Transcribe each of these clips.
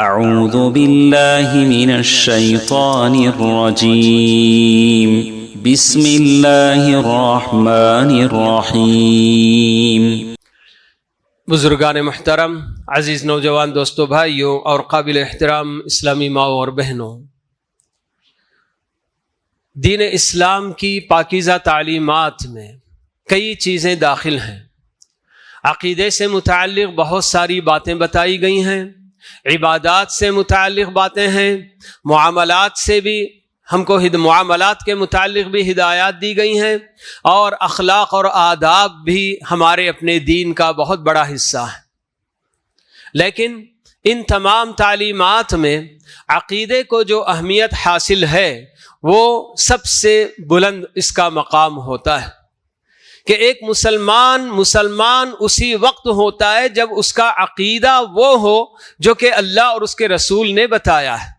اعوذ باللہ من الشیطان الرجیم بسم اللہ الرحمن الرحیم۔ بزرگان محترم، عزیز نوجوان دوستوں، بھائیوں اور قابل احترام اسلامی ماؤں اور بہنوں، دین اسلام کی پاکیزہ تعلیمات میں کئی چیزیں داخل ہیں۔ عقیدے سے متعلق بہت ساری باتیں بتائی گئی ہیں، عبادات سے متعلق باتیں ہیں، معاملات سے بھی ہم کو معاملات کے متعلق بھی ہدایات دی گئی ہیں، اور اخلاق اور آداب بھی ہمارے اپنے دین کا بہت بڑا حصہ ہے۔ لیکن ان تمام تعلیمات میں عقیدے کو جو اہمیت حاصل ہے وہ سب سے بلند اس کا مقام ہوتا ہے کہ ایک مسلمان اسی وقت ہوتا ہے جب اس کا عقیدہ وہ ہو جو کہ اللہ اور اس کے رسول نے بتایا ہے،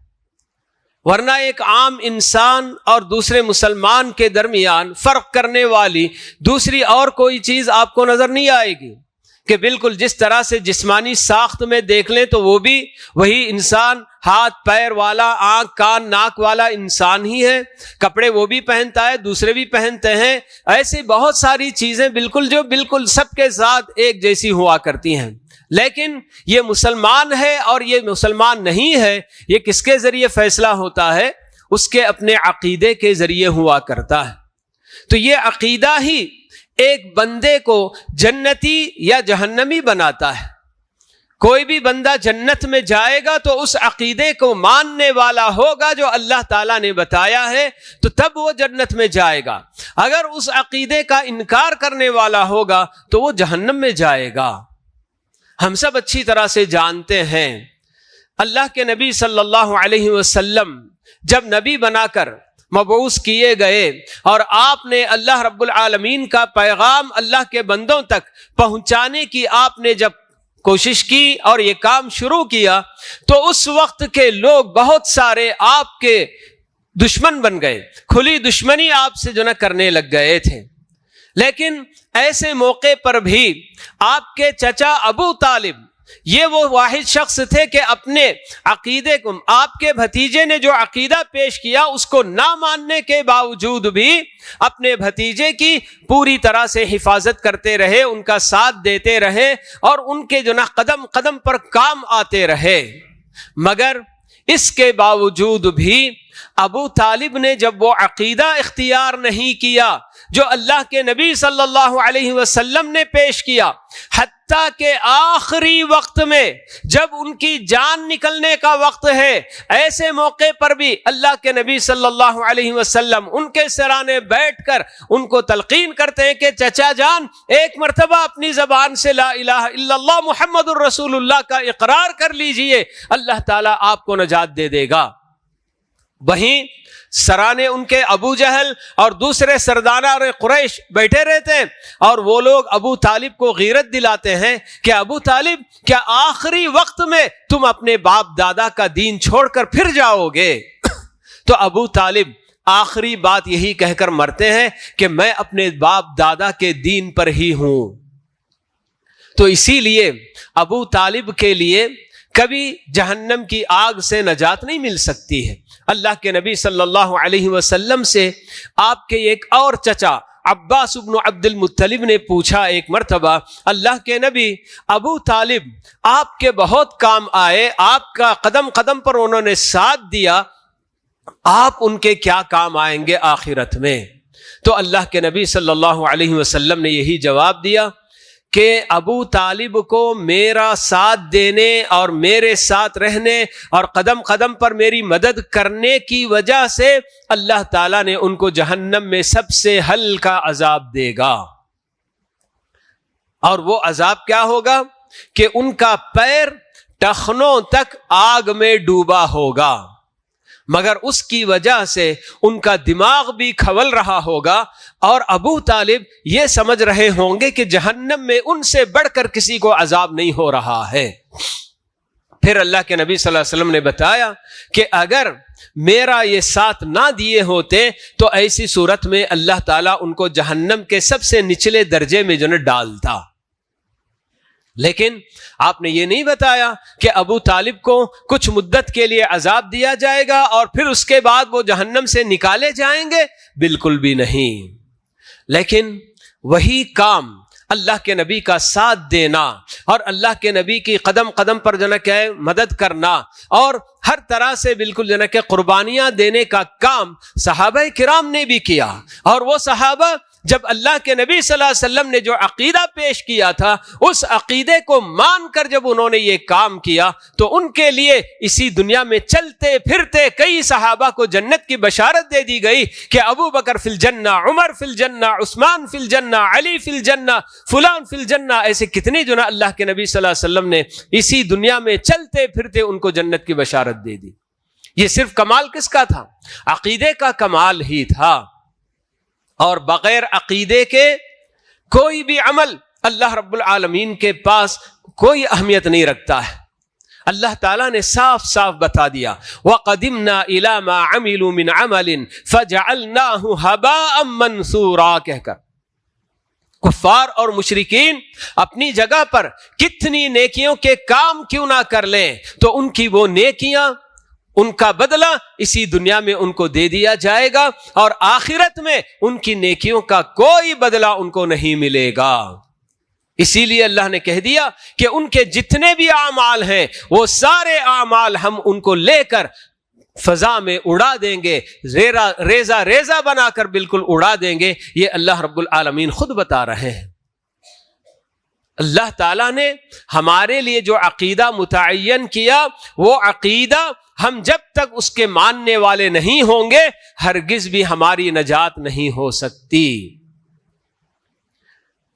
ورنہ ایک عام انسان اور دوسرے مسلمان کے درمیان فرق کرنے والی دوسری اور کوئی چیز آپ کو نظر نہیں آئے گی کہ بالکل جس طرح سے جسمانی ساخت میں دیکھ لیں تو وہ بھی وہی انسان، ہاتھ پیر والا، آنکھ کان ناک والا انسان ہی ہے، کپڑے وہ بھی پہنتا ہے، دوسرے بھی پہنتے ہیں، ایسی بہت ساری چیزیں بالکل سب کے ساتھ ایک جیسی ہوا کرتی ہیں۔ لیکن یہ مسلمان ہے اور یہ مسلمان نہیں ہے، یہ کس کے ذریعے فیصلہ ہوتا ہے؟ اس کے اپنے عقیدے کے ذریعے ہوا کرتا ہے۔ تو یہ عقیدہ ہی ایک بندے کو جنتی یا جہنمی بناتا ہے۔ کوئی بھی بندہ جنت میں جائے گا تو اس عقیدے کو ماننے والا ہوگا جو اللہ تعالیٰ نے بتایا ہے، تو تب وہ جنت میں جائے گا۔ اگر اس عقیدے کا انکار کرنے والا ہوگا تو وہ جہنم میں جائے گا۔ ہم سب اچھی طرح سے جانتے ہیں اللہ کے نبی صلی اللہ علیہ وسلم جب نبی بنا کر مبعوث کیے گئے اور آپ نے اللہ رب العالمین کا پیغام اللہ کے بندوں تک پہنچانے کی آپ نے جب کوشش کی اور یہ کام شروع کیا تو اس وقت کے لوگ بہت سارے آپ کے دشمن بن گئے، کھلی دشمنی آپ سے جو نہ کرنے لگ گئے تھے۔ لیکن ایسے موقع پر بھی آپ کے چچا ابو طالب یہ وہ واحد شخص تھے کہ اپنے عقیدے کو، آپ کے بھتیجے نے جو عقیدہ پیش کیا اس کو نہ ماننے کے باوجود بھی اپنے بھتیجے کی پوری طرح سے حفاظت کرتے رہے، ان کا ساتھ دیتے رہے اور ان کے جو نا قدم قدم پر کام آتے رہے۔ مگر اس کے باوجود بھی ابو طالب نے جب وہ عقیدہ اختیار نہیں کیا جو اللہ کے نبی صلی اللہ علیہ وسلم نے پیش کیا، حتیٰ کہ آخری وقت میں جب ان کی جان نکلنے کا وقت ہے، ایسے موقع پر بھی اللہ کے نبی صلی اللہ علیہ وسلم ان کے سرانے بیٹھ کر ان کو تلقین کرتے ہیں کہ چچا جان ایک مرتبہ اپنی زبان سے لا الہ الا اللہ محمد الرسول اللہ کا اقرار کر لیجئے، اللہ تعالیٰ آپ کو نجات دے دے گا۔ وہیں سرانے ان کے ابو جہل اور دوسرے سرداران قریش بیٹھے رہتے ہیں اور وہ لوگ ابو طالب کو غیرت دلاتے ہیں کہ ابو طالب کیا آخری وقت میں تم اپنے باپ دادا کا دین چھوڑ کر پھر جاؤ گے؟ تو ابو طالب آخری بات یہی کہہ کر مرتے ہیں کہ میں اپنے باپ دادا کے دین پر ہی ہوں۔ تو اسی لیے ابو طالب کے لیے کبھی جہنم کی آگ سے نجات نہیں مل سکتی ہے۔ اللہ کے نبی صلی اللہ علیہ وسلم سے آپ کے ایک اور چچا عباس بن عبد المطلب نے پوچھا ایک مرتبہ، اللہ کے نبی ابو طالب آپ کے بہت کام آئے، آپ کا قدم قدم پر انہوں نے ساتھ دیا، آپ ان کے کیا کام آئیں گے آخرت میں؟ تو اللہ کے نبی صلی اللہ علیہ وسلم نے یہی جواب دیا کہ ابو طالب کو میرا ساتھ دینے اور میرے ساتھ رہنے اور قدم قدم پر میری مدد کرنے کی وجہ سے اللہ تعالیٰ نے ان کو جہنم میں سب سے ہلکا عذاب دے گا۔ اور وہ عذاب کیا ہوگا کہ ان کا پیر ٹخنوں تک آگ میں ڈوبا ہوگا، مگر اس کی وجہ سے ان کا دماغ بھی کھول رہا ہوگا اور ابو طالب یہ سمجھ رہے ہوں گے کہ جہنم میں ان سے بڑھ کر کسی کو عذاب نہیں ہو رہا ہے۔ پھر اللہ کے نبی صلی اللہ علیہ وسلم نے بتایا کہ اگر میرا یہ ساتھ نہ دیے ہوتے تو ایسی صورت میں اللہ تعالیٰ ان کو جہنم کے سب سے نچلے درجے میں جو ڈالتا۔ لیکن آپ نے یہ نہیں بتایا کہ ابو طالب کو کچھ مدت کے لیے عذاب دیا جائے گا اور پھر اس کے بعد وہ جہنم سے نکالے جائیں گے، بالکل بھی نہیں۔ لیکن وہی کام اللہ کے نبی کا ساتھ دینا اور اللہ کے نبی کی قدم قدم پر جو ہے کہ مدد کرنا اور ہر طرح سے بالکل جو ہے کہ قربانیاں دینے کا کام صحابہ کرام نے بھی کیا، اور وہ صحابہ جب اللہ کے نبی صلی اللہ علیہ وسلم نے جو عقیدہ پیش کیا تھا اس عقیدے کو مان کر جب انہوں نے یہ کام کیا تو ان کے لیے اسی دنیا میں چلتے پھرتے کئی صحابہ کو جنت کی بشارت دے دی گئی کہ ابو بکر فی الجنہ، عمر فی الجنہ، عثمان فی الجنہ، علی فی الجنہ، فلان فی الجنہ، ایسے کتنے جو نا اللہ کے نبی صلی اللہ علیہ وسلم نے اسی دنیا میں چلتے پھرتے ان کو جنت کی بشارت دے دی۔ یہ صرف کمال کس کا تھا؟ عقیدے کا کمال ہی تھا، اور بغیر عقیدے کے کوئی بھی عمل اللہ رب العالمین کے پاس کوئی اہمیت نہیں رکھتا ہے۔ اللہ تعالیٰ نے صاف صاف بتا دیا وَقَدِمْنَا إِلَى مَا عَمِلُوا مِنْ عَمَلٍ فَجَعَلْنَاهُ هَبَاءً مَنْثُورًا کہہ کر کفار اور مشرکین اپنی جگہ پر کتنی نیکیوں کے کام کیوں نہ کر لیں تو ان کی وہ نیکیاں، ان کا بدلہ اسی دنیا میں ان کو دے دیا جائے گا، اور آخرت میں ان کی نیکیوں کا کوئی بدلہ ان کو نہیں ملے گا۔ اسی لیے اللہ نے کہہ دیا کہ ان کے جتنے بھی اعمال ہیں وہ سارے اعمال ہم ان کو لے کر فضا میں اڑا دیں گے، ریزہ ریزہ بنا کر بالکل اڑا دیں گے۔ یہ اللہ رب العالمین خود بتا رہے ہیں۔ اللہ تعالیٰ نے ہمارے لیے جو عقیدہ متعین کیا وہ عقیدہ ہم جب تک اس کے ماننے والے نہیں ہوں گے ہرگز بھی ہماری نجات نہیں ہو سکتی۔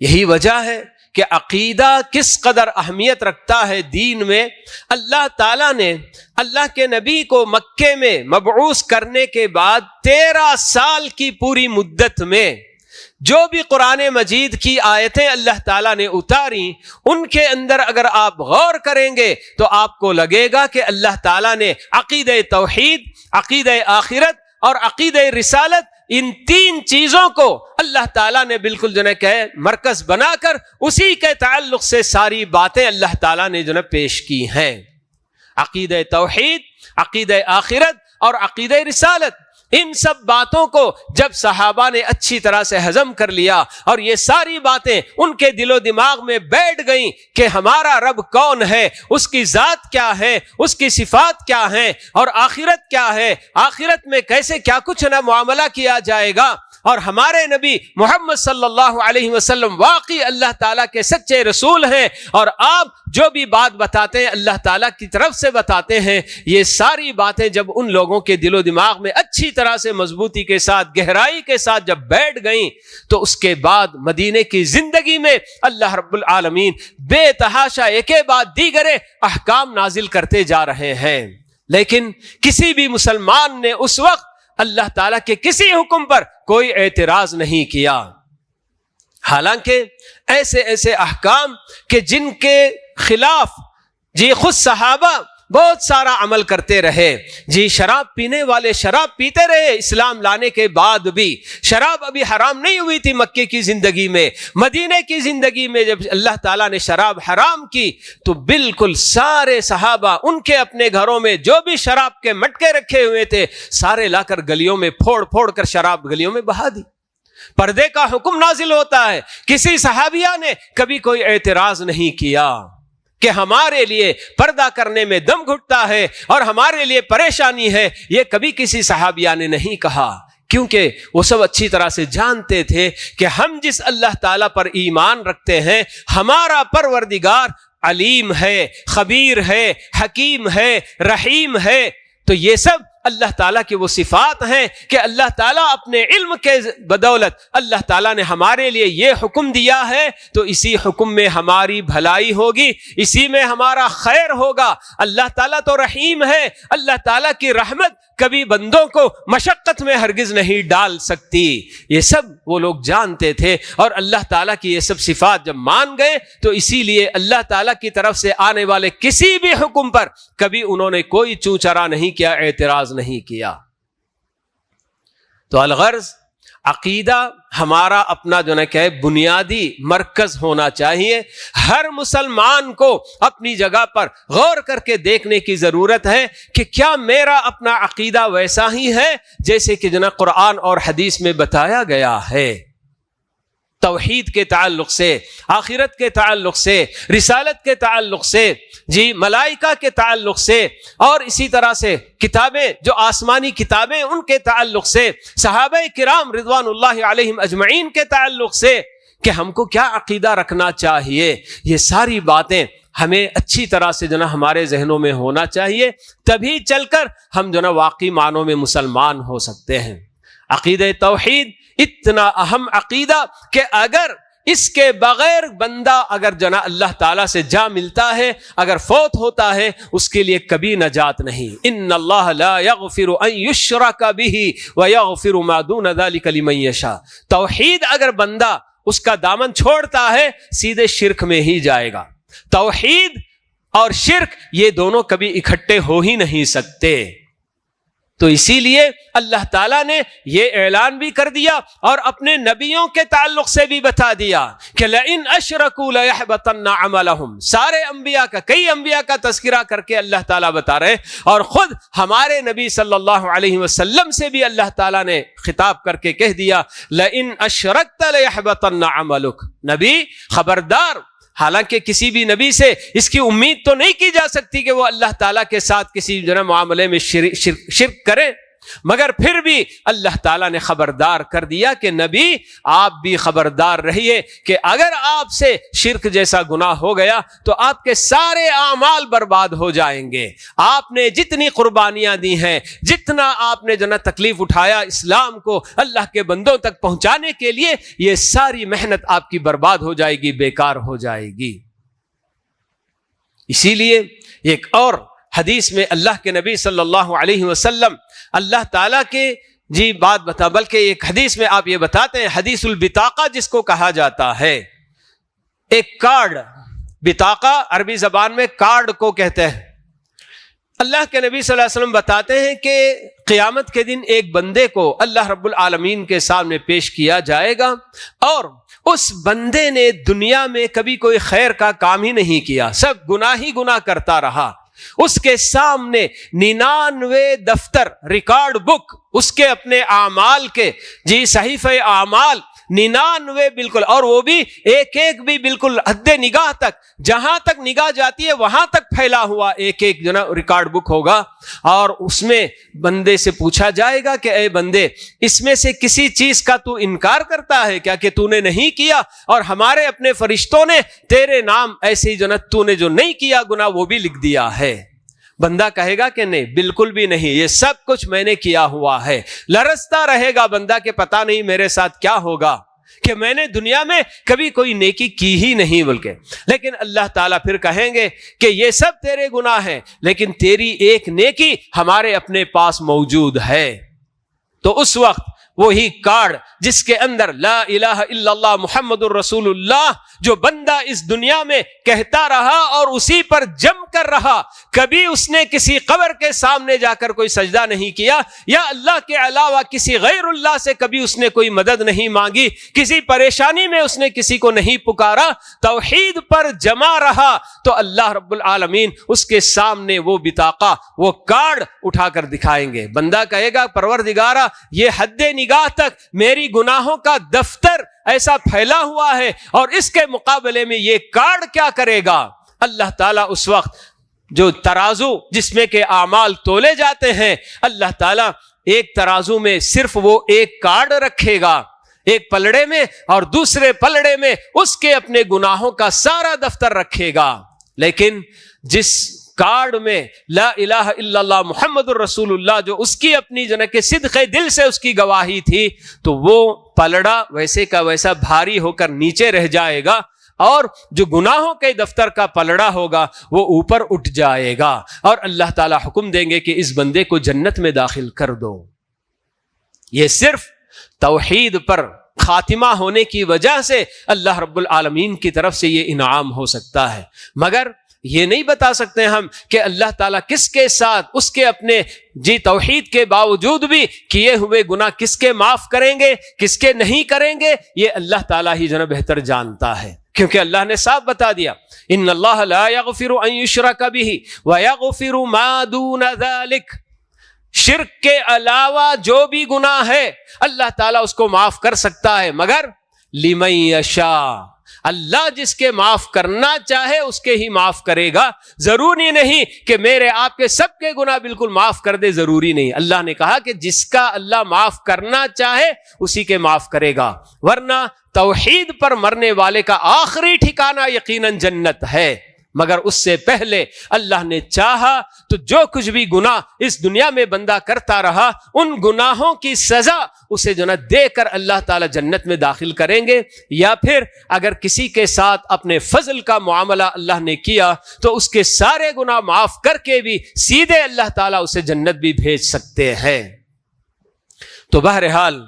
یہی وجہ ہے کہ عقیدہ کس قدر اہمیت رکھتا ہے دین میں۔ اللہ تعالیٰ نے اللہ کے نبی کو مکے میں مبعوث کرنے کے بعد 13 سال کی پوری مدت میں جو بھی قرآن مجید کی آیتیں اللہ تعالیٰ نے اتاری ان کے اندر اگر آپ غور کریں گے تو آپ کو لگے گا کہ اللہ تعالیٰ نے عقیدہ توحید، عقیدہ آخرت اور عقیدہ رسالت، ان 3 چیزوں کو اللہ تعالیٰ نے بالکل جو ہے کہ مرکز بنا کر اسی کے تعلق سے ساری باتیں اللہ تعالیٰ نے جو ہے پیش کی ہیں۔ عقیدہ توحید، عقیدہ آخرت اور عقیدہ رسالت، ان سب باتوں کو جب صحابہ نے اچھی طرح سے ہضم کر لیا اور یہ ساری باتیں ان کے دل و دماغ میں بیٹھ گئیں کہ ہمارا رب کون ہے، اس کی ذات کیا ہے، اس کی صفات کیا ہیں، اور آخرت کیا ہے، آخرت میں کیسے کیا کچھ نہ معاملہ کیا جائے گا، اور ہمارے نبی محمد صلی اللہ علیہ وسلم واقعی اللہ تعالیٰ کے سچے رسول ہیں، اور آپ جو بھی بات بتاتے ہیں اللہ تعالیٰ کی طرف سے بتاتے ہیں۔ یہ ساری باتیں جب ان لوگوں کے دل و دماغ میں اچھی طرح سے مضبوطی کے ساتھ، گہرائی کے ساتھ جب بیٹھ گئیں تو اس کے بعد مدینے کی زندگی میں اللہ رب العالمین بے تحاشا ایک بعد دیگر احکام نازل کرتے جا رہے ہیں۔ لیکن کسی بھی مسلمان نے اس وقت اللہ تعالیٰ کے کسی حکم پر کوئی اعتراض نہیں کیا، حالانکہ ایسے ایسے احکام کہ جن کے خلاف جی خود صحابہ بہت سارا عمل کرتے رہے۔ جی شراب پینے والے شراب پیتے رہے، اسلام لانے کے بعد بھی شراب ابھی حرام نہیں ہوئی تھی مکے کی زندگی میں۔ مدینے کی زندگی میں جب اللہ تعالیٰ نے شراب حرام کی تو بالکل سارے صحابہ ان کے اپنے گھروں میں جو بھی شراب کے مٹکے رکھے ہوئے تھے سارے لا کر گلیوں میں پھوڑ پھوڑ کر شراب گلیوں میں بہا دی۔ پردے کا حکم نازل ہوتا ہے، کسی صحابیہ نے کبھی کوئی اعتراض نہیں کیا کہ ہمارے لیے پردہ کرنے میں دم گھٹتا ہے اور ہمارے لیے پریشانی ہے، یہ کبھی کسی صحابیہ نے نہیں کہا، کیونکہ وہ سب اچھی طرح سے جانتے تھے کہ ہم جس اللہ تعالیٰ پر ایمان رکھتے ہیں ہمارا پروردگار علیم ہے، خبیر ہے، حکیم ہے، رحیم ہے۔ تو یہ سب اللہ تعالیٰ کی وہ صفات ہیں کہ اللہ تعالیٰ اپنے علم کے بدولت اللہ تعالیٰ نے ہمارے لیے یہ حکم دیا ہے، تو اسی حکم میں ہماری بھلائی ہوگی، اسی میں ہمارا خیر ہوگا۔ اللہ تعالیٰ تو رحیم ہے، اللہ تعالیٰ کی رحمت کبھی بندوں کو مشقت میں ہرگز نہیں ڈال سکتی۔ یہ سب وہ لوگ جانتے تھے، اور اللہ تعالیٰ کی یہ سب صفات جب مان گئے تو اسی لیے اللہ تعالیٰ کی طرف سے آنے والے کسی بھی حکم پر کبھی انہوں نے کوئی چوں چرا نہیں کیا، اعتراض نہیں کیا۔ تو الغرض عقیدہ ہمارا اپنا جو ہے کہ بنیادی مرکز ہونا چاہیے. ہر مسلمان کو اپنی جگہ پر غور کر کے دیکھنے کی ضرورت ہے کہ کیا میرا اپنا عقیدہ ویسا ہی ہے جیسے کہ جو ہے قرآن اور حدیث میں بتایا گیا ہے. توحید کے تعلق سے، آخرت کے تعلق سے، رسالت کے تعلق سے، ملائکہ کے تعلق سے، اور اسی طرح سے کتابیں جو آسمانی کتابیں ان کے تعلق سے، صحابہ کرام رضوان اللہ علیہم اجمعین کے تعلق سے کہ ہم کو کیا عقیدہ رکھنا چاہیے، یہ ساری باتیں ہمیں اچھی طرح سے جو نا ہمارے ذہنوں میں ہونا چاہیے. تبھی چل کر ہم جو نا واقعی معنوں میں مسلمان ہو سکتے ہیں. عقیدہ توحید اتنا اہم عقیدہ کہ اگر اس کے بغیر بندہ اگر جنا اللہ تعالیٰ سے جا ملتا ہے، اگر فوت ہوتا ہے، اس کے لیے کبھی نجات نہیں. ان اللہ لا یغفر ان یشرک بہ ویغفر ما دون ذلک لمن یشاء. توحید اگر بندہ اس کا دامن چھوڑتا ہے سیدھے شرک میں ہی جائے گا. توحید اور شرک یہ دونوں کبھی اکٹھے ہو ہی نہیں سکتے. تو اسی لیے اللہ تعالیٰ نے یہ اعلان بھی کر دیا اور اپنے نبیوں کے تعلق سے بھی بتا دیا کہ لئن اشرکوا لیحبطن عملہم. سارے انبیاء کا، کئی انبیاء کا تذکرہ کر کے اللہ تعالیٰ بتا رہے ہیں، اور خود ہمارے نبی صلی اللہ علیہ وسلم سے بھی اللہ تعالیٰ نے خطاب کر کے کہہ دیا لئن اشرکت لیحبطن عملک. نبی خبردار، حالانکہ کسی بھی نبی سے اس کی امید تو نہیں کی جا سکتی کہ وہ اللہ تعالیٰ کے ساتھ کسی معاملے میں شرک کرے، مگر پھر بھی اللہ تعالیٰ نے خبردار کر دیا کہ نبی آپ بھی خبردار رہیے کہ اگر آپ سے شرک جیسا گناہ ہو گیا تو آپ کے سارے اعمال برباد ہو جائیں گے. آپ نے جتنی قربانیاں دی ہیں، جتنا آپ نے جو تکلیف اٹھایا اسلام کو اللہ کے بندوں تک پہنچانے کے لیے، یہ ساری محنت آپ کی برباد ہو جائے گی، بیکار ہو جائے گی. اسی لیے ایک اور حدیث میں اللہ کے نبی صلی اللہ علیہ وسلم اللہ تعالیٰ کے بات بتا، بلکہ ایک حدیث میں آپ یہ بتاتے ہیں، حدیث البطاقہ جس کو کہا جاتا ہے، ایک کارڈ. بطاقہ عربی زبان میں کارڈ کو کہتے ہیں. اللہ کے نبی صلی اللہ علیہ وسلم بتاتے ہیں کہ قیامت کے دن ایک بندے کو اللہ رب العالمین کے سامنے پیش کیا جائے گا، اور اس بندے نے دنیا میں کبھی کوئی خیر کا کام ہی نہیں کیا، سب گناہ ہی گناہ کرتا رہا. اس کے سامنے 99 دفتر، ریکارڈ بک اس کے اپنے اعمال کے، صحیفہ اعمال 99 بالکل، اور وہ بھی ایک ایک بھی بالکل حد نگاہ تک، جہاں تک نگاہ جاتی ہے وہاں تک پھیلا ہوا ایک ایک جو نا ریکارڈ بک ہوگا. اور اس میں بندے سے پوچھا جائے گا کہ اے بندے، اس میں سے کسی چیز کا تو انکار کرتا ہے کیا کہ تو نے نہیں کیا، اور ہمارے اپنے فرشتوں نے تیرے نام ایسے ہی جو نا تو نے جو نہیں کیا گناہ وہ بھی لکھ دیا ہے. بندہ کہے گا کہ نہیں، بالکل بھی نہیں، یہ سب کچھ میں نے کیا ہوا ہے. لرزتا رہے گا بندہ کہ پتہ نہیں میرے ساتھ کیا ہوگا، کہ میں نے دنیا میں کبھی کوئی نیکی کی ہی نہیں بلکہ. لیکن اللہ تعالیٰ پھر کہیں گے کہ یہ سب تیرے گناہ ہیں، لیکن تیری ایک نیکی ہمارے اپنے پاس موجود ہے. تو اس وقت وہی کارڈ جس کے اندر لا الہ الا اللہ محمد الرسول اللہ جو بندہ اس دنیا میں کہتا رہا اور اسی پر جم کر رہا، کبھی اس نے کسی قبر کے سامنے جا کر کوئی سجدہ نہیں کیا، یا اللہ کے علاوہ کسی غیر اللہ سے کبھی اس نے کوئی مدد نہیں مانگی، کسی پریشانی میں اس نے کسی کو نہیں پکارا، توحید پر جمع رہا، تو اللہ رب العالمین اس کے سامنے وہ بطاقہ، وہ کارڈ اٹھا کر دکھائیں گے. بندہ کہے گا پروردگارا، یہ حد نگاہ تک میری گناہوں کا دفتر ایسا پھیلا ہوا ہے، اور اس کے مقابلے میں یہ کارڈ کیا کرے گا؟ اللہ تعالیٰ اس وقت جو ترازو جس میں کہ اعمال تولے جاتے ہیں، اللہ تعالیٰ ایک ترازو میں صرف وہ ایک کارڈ رکھے گا ایک پلڑے میں، اور دوسرے پلڑے میں اس کے اپنے گناہوں کا سارا دفتر رکھے گا. لیکن جس کارڈ میں لا الہ الا اللہ محمد الرسول اللہ جو اس کی اپنی کہ صدق دل سے اس کی گواہی تھی، تو وہ پلڑا ویسے کا ویسا بھاری ہو کر نیچے رہ جائے گا، اور جو گناہوں کے دفتر کا پلڑا ہوگا وہ اوپر اٹھ جائے گا، اور اللہ تعالیٰ حکم دیں گے کہ اس بندے کو جنت میں داخل کر دو. یہ صرف توحید پر خاتمہ ہونے کی وجہ سے اللہ رب العالمین کی طرف سے یہ انعام ہو سکتا ہے. مگر یہ نہیں بتا سکتے ہم کہ اللہ تعالیٰ کس کے ساتھ اس کے اپنے توحید کے باوجود بھی کیے ہوئے گناہ کس کے معاف کریں گے, کس کے نہیں کریں گے, یہ اللہ تعالیٰ ہی جو ہے بہتر جانتا ہے. کیونکہ اللہ نے صاف بتا دیا ان اللہ لا یغفر ان یشرک بہ ویغفر ما دون ذلک, شرک کے علاوہ جو بھی گناہ ہے اللہ تعالیٰ اس کو معاف کر سکتا ہے, مگر لمن یشاء, اللہ جس کے معاف کرنا چاہے اس کے ہی معاف کرے گا. ضروری نہیں کہ میرے آپ کے سب کے گناہ بالکل معاف کر دے, ضروری نہیں. اللہ نے کہا کہ جس کا اللہ معاف کرنا چاہے اسی کے معاف کرے گا, ورنہ توحید پر مرنے والے کا آخری ٹھکانہ یقیناً جنت ہے. مگر اس سے پہلے اللہ نے چاہا تو جو کچھ بھی گناہ اس دنیا میں بندہ کرتا رہا ان گناہوں کی سزا اسے جو نہ دے کر اللہ تعالیٰ جنت میں داخل کریں گے, یا پھر اگر کسی کے ساتھ اپنے فضل کا معاملہ اللہ نے کیا تو اس کے سارے گناہ معاف کر کے بھی سیدھے اللہ تعالیٰ اسے جنت بھی بھیج سکتے ہیں. تو بہرحال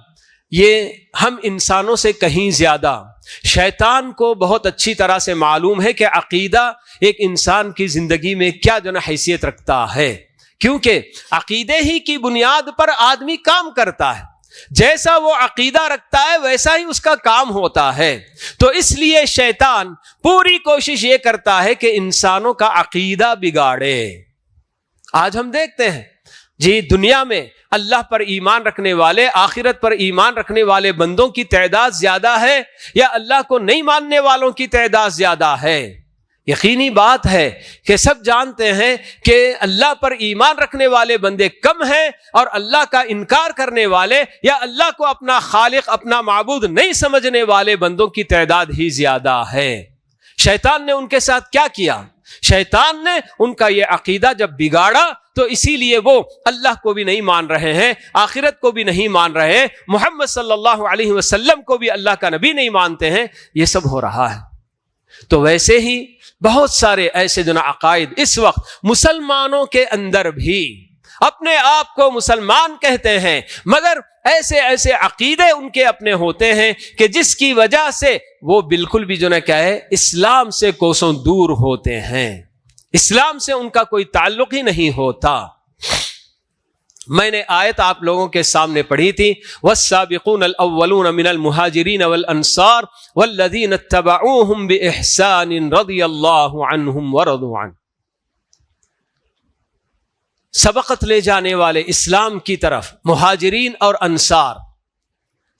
یہ ہم انسانوں سے کہیں زیادہ شیطان کو بہت اچھی طرح سے معلوم ہے کہ عقیدہ ایک انسان کی زندگی میں کیا جو نا حیثیت رکھتا ہے, کیونکہ عقیدے ہی کی بنیاد پر آدمی کام کرتا ہے. جیسا وہ عقیدہ رکھتا ہے ویسا ہی اس کا کام ہوتا ہے. تو اس لیے شیطان پوری کوشش یہ کرتا ہے کہ انسانوں کا عقیدہ بگاڑے. آج ہم دیکھتے ہیں دنیا میں اللہ پر ایمان رکھنے والے, آخرت پر ایمان رکھنے والے بندوں کی تعداد زیادہ ہے یا اللہ کو نہیں ماننے والوں کی تعداد زیادہ ہے؟ یقینی بات ہے کہ سب جانتے ہیں کہ اللہ پر ایمان رکھنے والے بندے کم ہیں اور اللہ کا انکار کرنے والے یا اللہ کو اپنا خالق اپنا معبود نہیں سمجھنے والے بندوں کی تعداد ہی زیادہ ہے. شیطان نے ان کے ساتھ کیا کیا؟ شیطان نے ان کا یہ عقیدہ جب بگاڑا تو اسی لیے وہ اللہ کو بھی نہیں مان رہے ہیں, آخرت کو بھی نہیں مان رہے ہیں, محمد صلی اللہ علیہ وسلم کو بھی اللہ کا نبی نہیں مانتے ہیں. یہ سب ہو رہا ہے. تو ویسے ہی بہت سارے ایسے جو عقائد اس وقت مسلمانوں کے اندر بھی اپنے آپ کو مسلمان کہتے ہیں مگر ایسے ایسے عقیدے ان کے اپنے ہوتے ہیں کہ جس کی وجہ سے وہ بالکل بھی جو کیا ہے اسلام سے کوسوں دور ہوتے ہیں, اسلام سے ان کا کوئی تعلق ہی نہیں ہوتا. میں نے آیت آپ لوگوں کے سامنے پڑھی تھی والسابقون الاولون من المہاجرین والانصار والذین اتبعوہم باحسان رضی اللہ عنہم ورضوا عنہ. سبقت لے جانے والے اسلام کی طرف مہاجرین اور انصار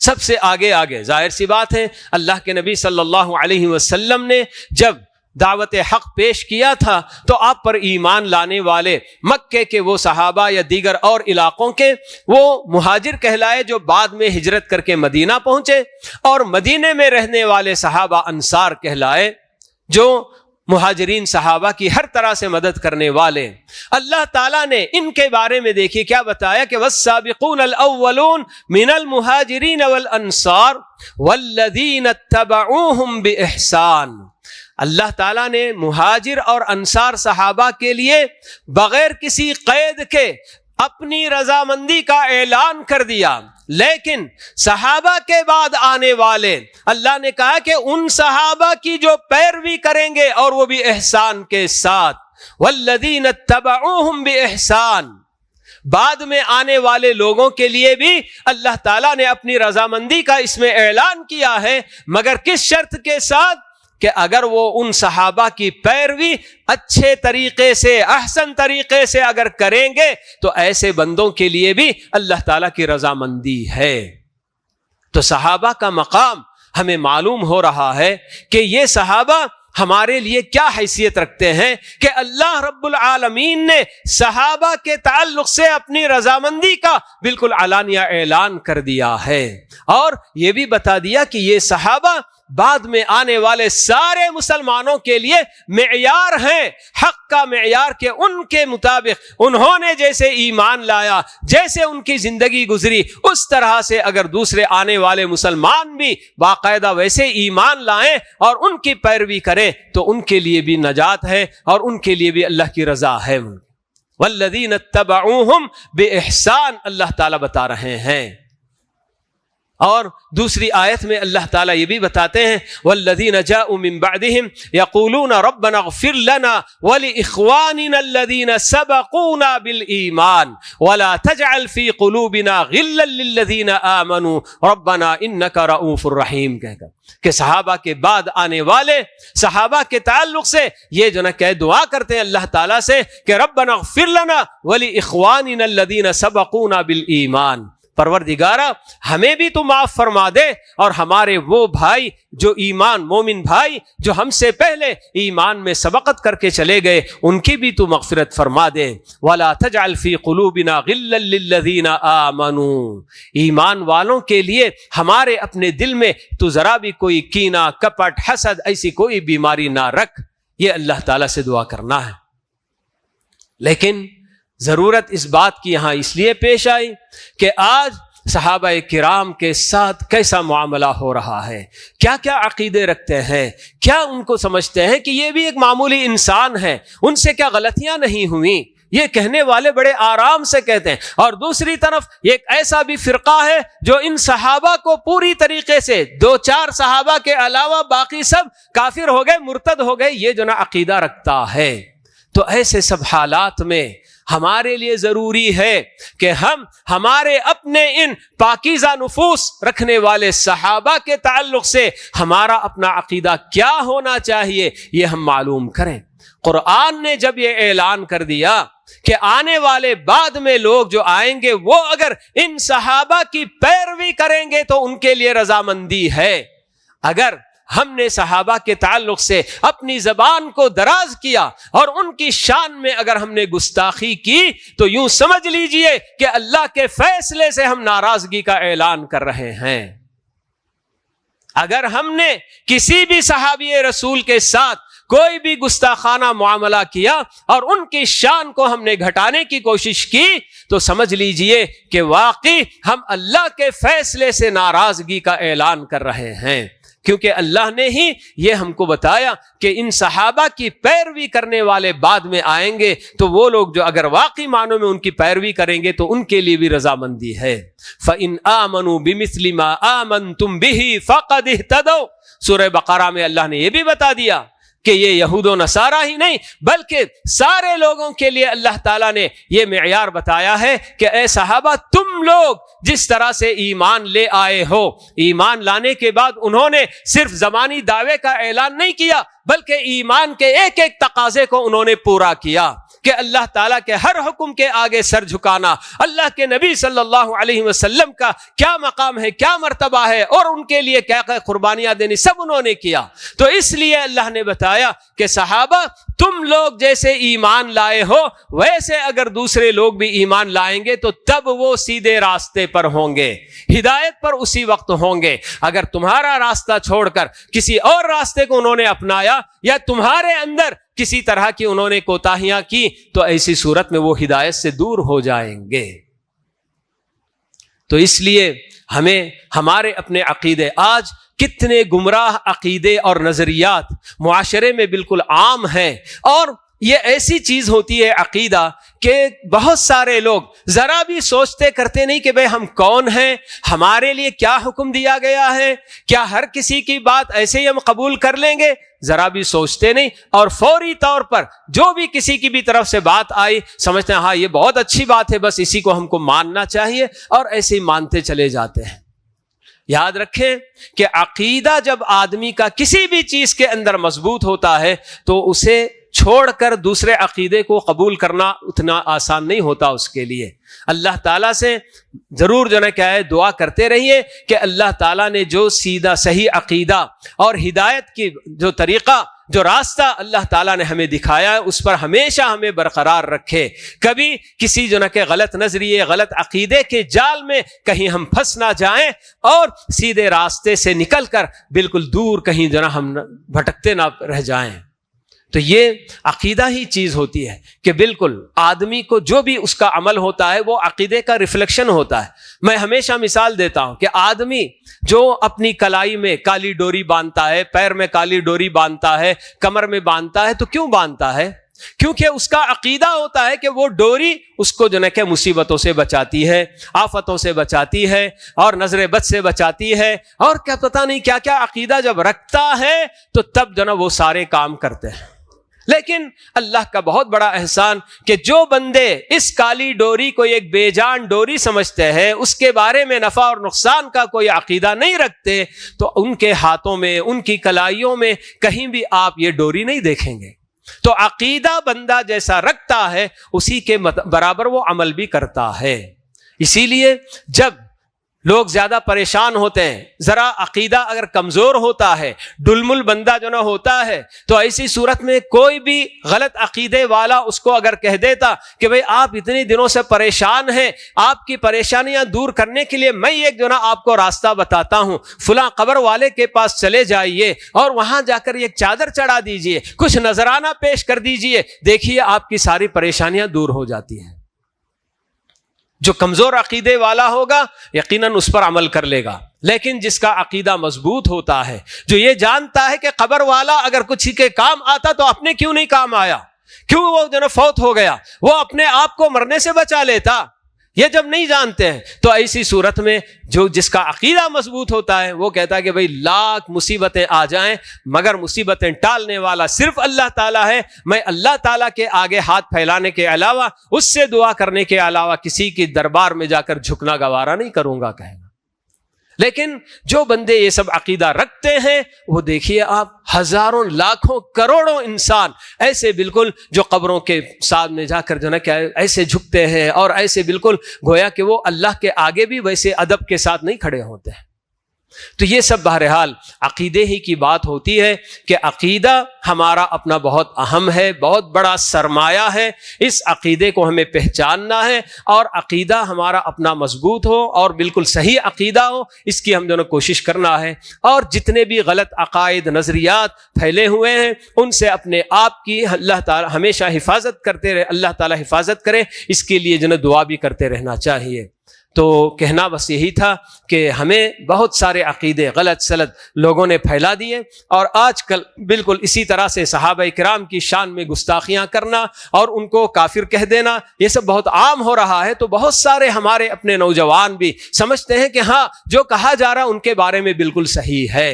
سب سے آگے آگے. ظاہر سی بات ہے اللہ کے نبی صلی اللہ علیہ وسلم نے جب دعوت حق پیش کیا تھا تو آپ پر ایمان لانے والے مکے کے وہ صحابہ یا دیگر اور علاقوں کے وہ مہاجر کہلائے جو بعد میں ہجرت کر کے مدینہ پہنچے, اور مدینے میں رہنے والے صحابہ انصار کہلائے جو مہاجرین صحابہ کی ہر طرح سے مدد کرنے والے. اللہ تعالیٰ نے ان کے بارے میں دیکھیے کیا بتایا کہ والسابقون الاولون من المہاجرین والانصار والذین اتبعوہم باحسان. اللہ تعالیٰ نے مہاجر اور انصار صحابہ کے لیے بغیر کسی قید کے اپنی رضامندی کا اعلان کر دیا, لیکن صحابہ کے بعد آنے والے اللہ نے کہا کہ ان صحابہ کی جو پیروی کریں گے اور وہ بھی احسان کے ساتھ, والذین اتبعوہم باحسان, بعد میں آنے والے لوگوں کے لیے بھی اللہ تعالیٰ نے اپنی رضامندی کا اس میں اعلان کیا ہے, مگر کس شرط کے ساتھ کہ اگر وہ ان صحابہ کی پیروی اچھے طریقے سے احسن طریقے سے اگر کریں گے تو ایسے بندوں کے لیے بھی اللہ تعالیٰ کی رضامندی ہے. تو صحابہ کا مقام ہمیں معلوم ہو رہا ہے کہ یہ صحابہ ہمارے لیے کیا حیثیت رکھتے ہیں کہ اللہ رب العالمین نے صحابہ کے تعلق سے اپنی رضامندی کا بالکل علانیہ اعلان کر دیا ہے, اور یہ بھی بتا دیا کہ یہ صحابہ بعد میں آنے والے سارے مسلمانوں کے لیے معیار ہیں, حق کا معیار, کہ ان کے مطابق انہوں نے جیسے ایمان لایا, جیسے ان کی زندگی گزری, اس طرح سے اگر دوسرے آنے والے مسلمان بھی باقاعدہ ویسے ایمان لائیں اور ان کی پیروی کریں تو ان کے لیے بھی نجات ہے اور ان کے لیے بھی اللہ کی رضا ہے. والذین اتبعوہم باحسان اللہ تعالیٰ بتا رہے ہیں. اور دوسری آیت میں اللہ تعالیٰ یہ بھی بتاتے ہیں والذین جاءوا من بعدهم یقولون ربنا اغفر لنا ولإخواننا الذین سبقونا بالایمان ولا تجعل في قلوبنا غلا للذین آمنوا ربنا انک رؤوف رحیم کہہ کر کہ صحابہ کے بعد آنے والے صحابہ کے تعلق سے یہ جو کہ دعا کرتے ہیں اللہ تعالیٰ سے کہ ربنا اغفر لنا ولإخواننا الذین سبقونا بالایمان، پروردگارا ہمیں بھی تو معاف فرما دے اور ہمارے وہ بھائی جو ایمان مومن بھائی جو ہم سے پہلے ایمان میں سبقت کر کے چلے گئے ان کی بھی تو مغفرت فرما دے۔ وَلَا تَجْعَلْ فِي قُلُوبِنَا غِلًّا لِلَّذِينَ آمَنُوا، ایمان والوں کے لیے ہمارے اپنے دل میں تو ذرا بھی کوئی کینہ کپٹ حسد ایسی کوئی بیماری نہ رکھ، یہ اللہ تعالیٰ سے دعا کرنا ہے۔ لیکن ضرورت اس بات کی یہاں اس لیے پیش آئی کہ آج صحابہ کرام کے ساتھ کیسا معاملہ ہو رہا ہے، کیا کیا عقیدے رکھتے ہیں، کیا ان کو سمجھتے ہیں کہ یہ بھی ایک معمولی انسان ہے، ان سے کیا غلطیاں نہیں ہوئیں، یہ کہنے والے بڑے آرام سے کہتے ہیں۔ اور دوسری طرف ایک ایسا بھی فرقہ ہے جو ان صحابہ کو پوری طریقے سے 2-4 صحابہ کے علاوہ باقی سب کافر ہو گئے، مرتد ہو گئے، یہ جو نا عقیدہ رکھتا ہے۔ تو ایسے سب حالات میں ہمارے لیے ضروری ہے کہ ہم ہمارے اپنے ان پاکیزہ نفوس رکھنے والے صحابہ کے تعلق سے ہمارا اپنا عقیدہ کیا ہونا چاہیے یہ ہم معلوم کریں۔ قرآن نے جب یہ اعلان کر دیا کہ آنے والے بعد میں لوگ جو آئیں گے وہ اگر ان صحابہ کی پیروی کریں گے تو ان کے لیے رضامندی ہے، اگر ہم نے صحابہ کے تعلق سے اپنی زبان کو دراز کیا اور ان کی شان میں اگر ہم نے گستاخی کی تو یوں سمجھ لیجئے کہ اللہ کے فیصلے سے ہم ناراضگی کا اعلان کر رہے ہیں۔ اگر ہم نے کسی بھی صحابی رسول کے ساتھ کوئی بھی گستاخانہ معاملہ کیا اور ان کی شان کو ہم نے گھٹانے کی کوشش کی تو سمجھ لیجئے کہ واقعی ہم اللہ کے فیصلے سے ناراضگی کا اعلان کر رہے ہیں، کیونکہ اللہ نے ہی یہ ہم کو بتایا کہ ان صحابہ کی پیروی کرنے والے بعد میں آئیں گے تو وہ لوگ جو اگر واقعی معنوں میں ان کی پیروی کریں گے تو ان کے لیے بھی رضامندی ہے۔ فَإِنْ آمَنُوا بِمِثْلِ مَا آمَنْتُمْ بِهِ فَقَدِ اهْتَدَوْا، سورہ بقرہ میں اللہ نے یہ بھی بتا دیا کہ یہ یہود و نصارہ ہی نہیں بلکہ سارے لوگوں کے لیے اللہ تعالیٰ نے یہ معیار بتایا ہے کہ اے صحابہ تم لوگ جس طرح سے ایمان لے آئے ہو، ایمان لانے کے بعد انہوں نے صرف زمانی دعوے کا اعلان نہیں کیا بلکہ ایمان کے ایک ایک تقاضے کو انہوں نے پورا کیا کہ اللہ تعالیٰ کے ہر حکم کے آگے سر جھکانا، اللہ کے نبی صلی اللہ علیہ وسلم کا کیا مقام ہے، کیا مرتبہ ہے اور ان کے لیے کیا قربانیاں دینی، سب انہوں نے کیا۔ تو اس لیے اللہ نے بتایا کہ صحابہ تم لوگ جیسے ایمان لائے ہو ویسے اگر دوسرے لوگ بھی ایمان لائیں گے تو تب وہ سیدھے راستے پر ہوں گے، ہدایت پر اسی وقت ہوں گے۔ اگر تمہارا راستہ چھوڑ کر کسی اور راستے کو انہوں نے اپنایا یا تمہارے اندر کسی طرح کی انہوں نے کوتاہیاں کی تو ایسی صورت میں وہ ہدایت سے دور ہو جائیں گے۔ تو اس لیے ہمیں ہمارے اپنے عقیدے، آج کتنے گمراہ عقیدے اور نظریات معاشرے میں بالکل عام ہیں، اور یہ ایسی چیز ہوتی ہے عقیدہ کہ بہت سارے لوگ ذرا بھی سوچتے کرتے نہیں کہ بھئی ہم کون ہیں، ہمارے لیے کیا حکم دیا گیا ہے، کیا ہر کسی کی بات ایسے ہی ہم قبول کر لیں گے، ذرا بھی سوچتے نہیں، اور فوری طور پر جو بھی کسی کی بھی طرف سے بات آئی سمجھتے ہیں ہاں یہ بہت اچھی بات ہے، بس اسی کو ہم کو ماننا چاہیے، اور ایسے ہی مانتے چلے جاتے ہیں۔ یاد رکھیں کہ عقیدہ جب آدمی کا کسی بھی چیز کے اندر مضبوط ہوتا ہے تو اسے چھوڑ کر دوسرے عقیدے کو قبول کرنا اتنا آسان نہیں ہوتا اس کے لیے۔ اللہ تعالیٰ سے ضرور جو ہے کیا ہے دعا کرتے رہیے کہ اللہ تعالیٰ نے جو سیدھا صحیح عقیدہ اور ہدایت کی جو طریقہ جو راستہ اللہ تعالیٰ نے ہمیں دکھایا ہے اس پر ہمیشہ ہمیں برقرار رکھے، کبھی کسی جو نہ کہ غلط نظریے غلط عقیدے کے جال میں کہیں ہم پھنس نہ جائیں اور سیدھے راستے سے نکل کر بالکل دور کہیں جو نہ ہم بھٹکتے نہ رہ جائیں۔ تو یہ عقیدہ ہی چیز ہوتی ہے کہ بالکل آدمی کو جو بھی اس کا عمل ہوتا ہے وہ عقیدے کا ریفلیکشن ہوتا ہے۔ میں ہمیشہ مثال دیتا ہوں کہ آدمی جو اپنی کلائی میں کالی ڈوری باندھتا ہے، پیر میں کالی ڈوری باندھتا ہے، کمر میں باندھتا ہے، تو کیوں باندھتا ہے؟ کیونکہ اس کا عقیدہ ہوتا ہے کہ وہ ڈوری اس کو جو ہے کہ مصیبتوں سے بچاتی ہے، آفتوں سے بچاتی ہے، اور نظر بد سے بچاتی ہے، اور کیا پتہ نہیں کیا کیا عقیدہ جب رکھتا ہے تو تب جو ہے وہ سارے کام کرتے ہیں۔ لیکن اللہ کا بہت بڑا احسان کہ جو بندے اس کالی ڈوری کو ایک بے جان ڈوری سمجھتے ہیں، اس کے بارے میں نفع اور نقصان کا کوئی عقیدہ نہیں رکھتے، تو ان کے ہاتھوں میں، ان کی کلائیوں میں کہیں بھی آپ یہ ڈوری نہیں دیکھیں گے۔ تو عقیدہ بندہ جیسا رکھتا ہے اسی کے برابر وہ عمل بھی کرتا ہے۔ اسی لیے جب لوگ زیادہ پریشان ہوتے ہیں، ذرا عقیدہ اگر کمزور ہوتا ہے، ڈلمل بندہ جو نہ ہوتا ہے، تو ایسی صورت میں کوئی بھی غلط عقیدے والا اس کو اگر کہہ دیتا کہ بھئی آپ اتنے دنوں سے پریشان ہیں، آپ کی پریشانیاں دور کرنے کے لیے میں ایک جو نا آپ کو راستہ بتاتا ہوں، فلاں قبر والے کے پاس چلے جائیے اور وہاں جا کر ایک چادر چڑھا دیجئے، کچھ نذرانہ پیش کر دیجئے، دیکھیے آپ کی ساری پریشانیاں دور ہو جاتی ہیں۔ جو کمزور عقیدے والا ہوگا یقیناً اس پر عمل کر لے گا، لیکن جس کا عقیدہ مضبوط ہوتا ہے، جو یہ جانتا ہے کہ قبر والا اگر کچھ کے کام آتا تو اپنے کیوں نہیں کام آیا، کیوں وہ جو فوت ہو گیا، وہ اپنے آپ کو مرنے سے بچا لیتا، یہ جب نہیں جانتے ہیں تو ایسی صورت میں جس کا عقیدہ مضبوط ہوتا ہے وہ کہتا ہے کہ بھئی لاکھ مصیبتیں آ جائیں مگر مصیبتیں ٹالنے والا صرف اللہ تعالیٰ ہے، میں اللہ تعالیٰ کے آگے ہاتھ پھیلانے کے علاوہ، اس سے دعا کرنے کے علاوہ کسی کی دربار میں جا کر جھکنا گوارا نہیں کروں گا کہے گا۔ لیکن جو بندے یہ سب عقیدہ رکھتے ہیں وہ دیکھیے آپ، ہزاروں لاکھوں کروڑوں انسان ایسے بالکل جو قبروں کے سامنے جا کر جو نا کیا ایسے جھکتے ہیں اور ایسے بالکل گویا کہ وہ اللہ کے آگے بھی ویسے ادب کے ساتھ نہیں کھڑے ہوتے ہیں۔ تو یہ سب بہرحال عقیدے ہی کی بات ہوتی ہے کہ عقیدہ ہمارا اپنا بہت اہم ہے، بہت بڑا سرمایہ ہے، اس عقیدے کو ہمیں پہچاننا ہے، اور عقیدہ ہمارا اپنا مضبوط ہو اور بالکل صحیح عقیدہ ہو، اس کی ہم دونوں کوشش کرنا ہے، اور جتنے بھی غلط عقائد نظریات پھیلے ہوئے ہیں ان سے اپنے آپ کی اللہ تعالی ہمیشہ حفاظت کرتے رہے، اللہ تعالی حفاظت کرے، اس کے لیے جو دعا بھی کرتے رہنا چاہیے۔ تو کہنا بس یہی تھا کہ ہمیں بہت سارے عقیدے غلط سلط لوگوں نے پھیلا دیے، اور آج کل بالکل اسی طرح سے صحابہ کرام کی شان میں گستاخیاں کرنا اور ان کو کافر کہہ دینا، یہ سب بہت عام ہو رہا ہے۔ تو بہت سارے ہمارے اپنے نوجوان بھی سمجھتے ہیں کہ ہاں جو کہا جا رہا ان کے بارے میں بالکل صحیح ہے،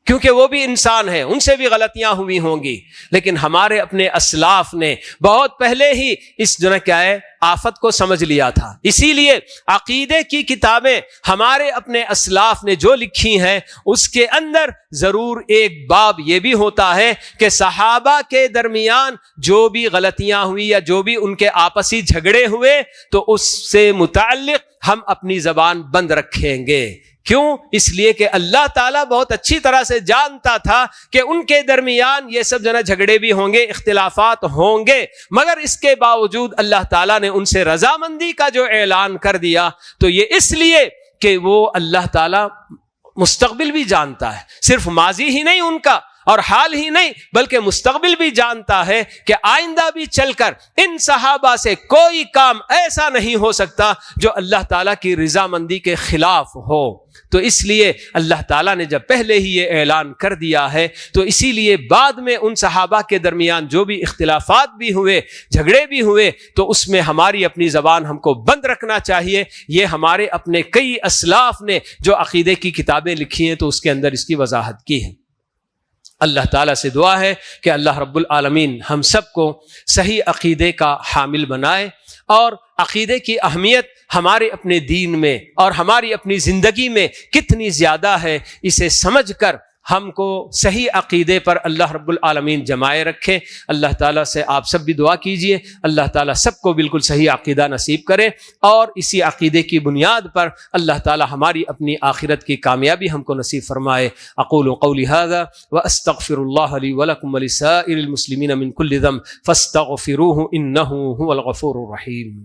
کیونکہ وہ بھی انسان ہیں، ان سے بھی غلطیاں ہوئی ہوں گی، لیکن ہمارے اپنے اسلاف نے بہت پہلے ہی اس جو کیا ہے آفت کو سمجھ لیا تھا۔ اسی لیے عقیدے کی کتابیں ہمارے اپنے اسلاف نے جو لکھی ہیں اس کے اندر ضرور ایک باب یہ بھی ہوتا ہے کہ صحابہ کے درمیان جو بھی غلطیاں ہوئی یا جو بھی ان کے آپسی جھگڑے ہوئے تو اس سے متعلق ہم اپنی زبان بند رکھیں گے۔ کیوں؟ اس لیے کہ اللہ تعالیٰ بہت اچھی طرح سے جانتا تھا کہ ان کے درمیان یہ سب جھگڑے بھی ہوں گے، اختلافات ہوں گے، مگر اس کے باوجود اللہ تعالیٰ نے ان سے رضامندی کا جو اعلان کر دیا، تو یہ اس لیے کہ وہ اللہ تعالیٰ مستقبل بھی جانتا ہے، صرف ماضی ہی نہیں ان کا اور حال ہی نہیں بلکہ مستقبل بھی جانتا ہے کہ آئندہ بھی چل کر ان صحابہ سے کوئی کام ایسا نہیں ہو سکتا جو اللہ تعالیٰ کی رضامندی کے خلاف ہو۔ تو اس لیے اللہ تعالیٰ نے جب پہلے ہی یہ اعلان کر دیا ہے تو اسی لیے بعد میں ان صحابہ کے درمیان جو بھی اختلافات بھی ہوئے، جھگڑے بھی ہوئے، تو اس میں ہماری اپنی زبان ہم کو بند رکھنا چاہیے۔ یہ ہمارے اپنے کئی اسلاف نے جو عقیدے کی کتابیں لکھی ہیں تو اس کے اندر اس کی وضاحت کی ہے۔ اللہ تعالیٰ سے دعا ہے کہ اللہ رب العالمین ہم سب کو صحیح عقیدے کا حامل بنائے، اور عقیدے کی اہمیت ہمارے اپنے دین میں اور ہماری اپنی زندگی میں کتنی زیادہ ہے، اسے سمجھ کر ہم کو صحیح عقیدے پر اللہ رب العالمین جمائے رکھے۔ اللہ تعالیٰ سے آپ سب بھی دعا کیجئے، اللہ تعالیٰ سب کو بالکل صحیح عقیدہ نصیب کرے، اور اسی عقیدے کی بنیاد پر اللہ تعالیٰ ہماری اپنی آخرت کی کامیابی ہم کو نصیب فرمائے۔ اقول قولی ھذا واستغفر اللہ لی ولکم ولسائر المسلمین من کل ذنب فاستغفروہ انہ ھو الغفور الرحیم۔